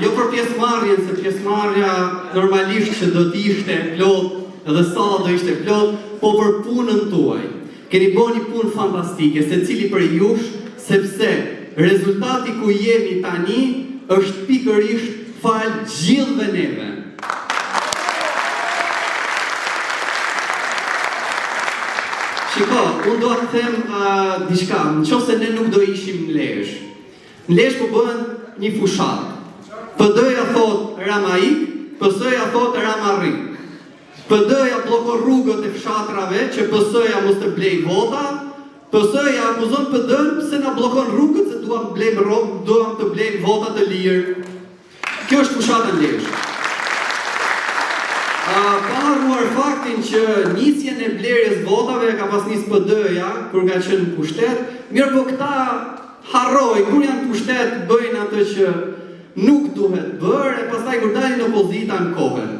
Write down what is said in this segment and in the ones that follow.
jo për pjesëmarrjen, se pjesëmarrja normalisht që do t'ishte plot edhe salla do ishte plot, po për punën tuaj. Keni bërë një punë fantastike, secili për jush, sepse rezultati ku jemi tani është pikërisht fal gjithëve neve. Shiko, unë do të them diçka, nëse ne nuk do ishim në Lezhë. Në Lezhë po bëhen një fushat. PD-ja thot Ramaik, PS-ja thot Ramarik. PD-ja bllokon rrugët e fshatrave që PS-ja mos të blej vota, PS-ja akuzon PD-n pse na bllokon rrugët se duam të blejmë vota të lirë. Kjo është fushata në Lezhë. Pa harruar faktin që nisjen e blerjes votave ka pas nis PD-ja kur ka qenë në pushtet, mirë po këta harroj, kur janë në pushtet bëjnë atë që nuk duhet bërë e pastaj kur dalin në opozita në kohën.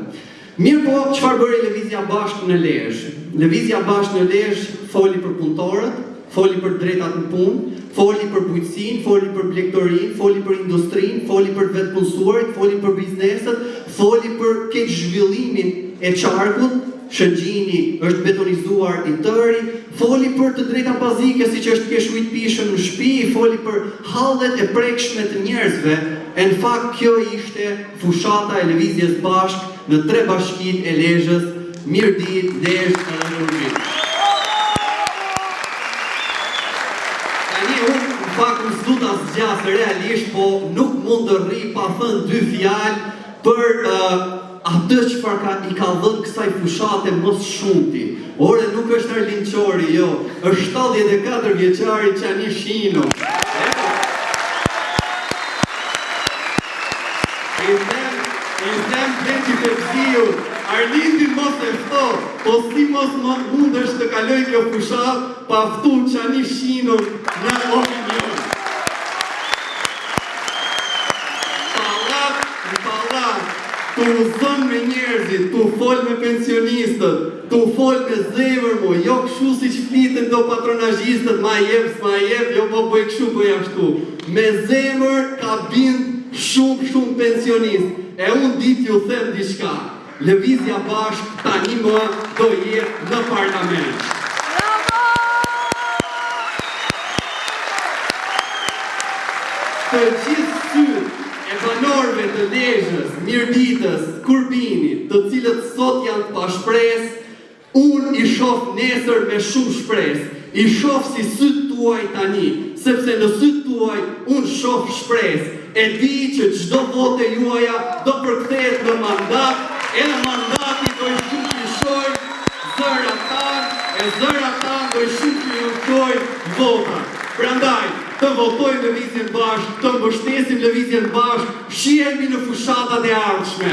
Mirë po, çfarë bëri Lëvizja Bashkë në Lezhë? Lëvizja Bashkë në Lezhë foli për punëtorët, foli për drejtat në punë, foli për bujqësinë, foli për blegtorinë, foli për industrinë, foli për vetëpunësuarit, foli për bizneset, foli për keq zhvillimin e qarkut, Shëngjini është betonizuar i tëri, foli për të drejta bazike siç është kesh ujë të pishëm në shtëpi, foli për hallet e prekshme të njerëzve. E në fakt kjo ishte fushata e Lëvizjes Bashkë në 3 bashkitë e Lezhës, Mirdit, Lezhë dhe Rrugë. Në fakt më s'du ta zgjas realisht, po nuk mund të rri pa thënë 2 fjalë për atë çfarë i ka dhënë kësaj fushate mos shumti. Ore nuk është Arlin Qori, jo, është 74 vjeçari Qani Shino. E them Bleqi Pepsiu, Arlindin mos e fto, po si mos mundesh të kaloj kjo fushat pa ftu Qani Shino në opinion. Tu zën me njerëzit, tu fol me pensionistët, tu fol me zemër mo, jo këshu si që flitën do patronazhistët, ma jep, jo po bëj këshu po jashtu. Me zemër ka bind shumë pensionist. E unë dit ju them diçka, Lëvizja Bashkë tani më do jetë në parlament. Të gjithë sytë e banorëve të Lezhës, Mirditës, Kurbinit, të cilët sot janë pa shpresë, unë i shoh nesër me shumë shpresë. I shoh si sytë tuaj tani, sepse në sytë tuaj unë shoh shpresë. E di që çdo votë juaja do përkthehet në mandat, e në mandati do i shqyrtoj zërat tanë, e zërat tanë do i shqyrtoj votat. Prandaj, të votojmë Lëvizjen Bashkë, të mbështesim Lëvizjen Bashkë, shihemi në fushatat e ardhshme.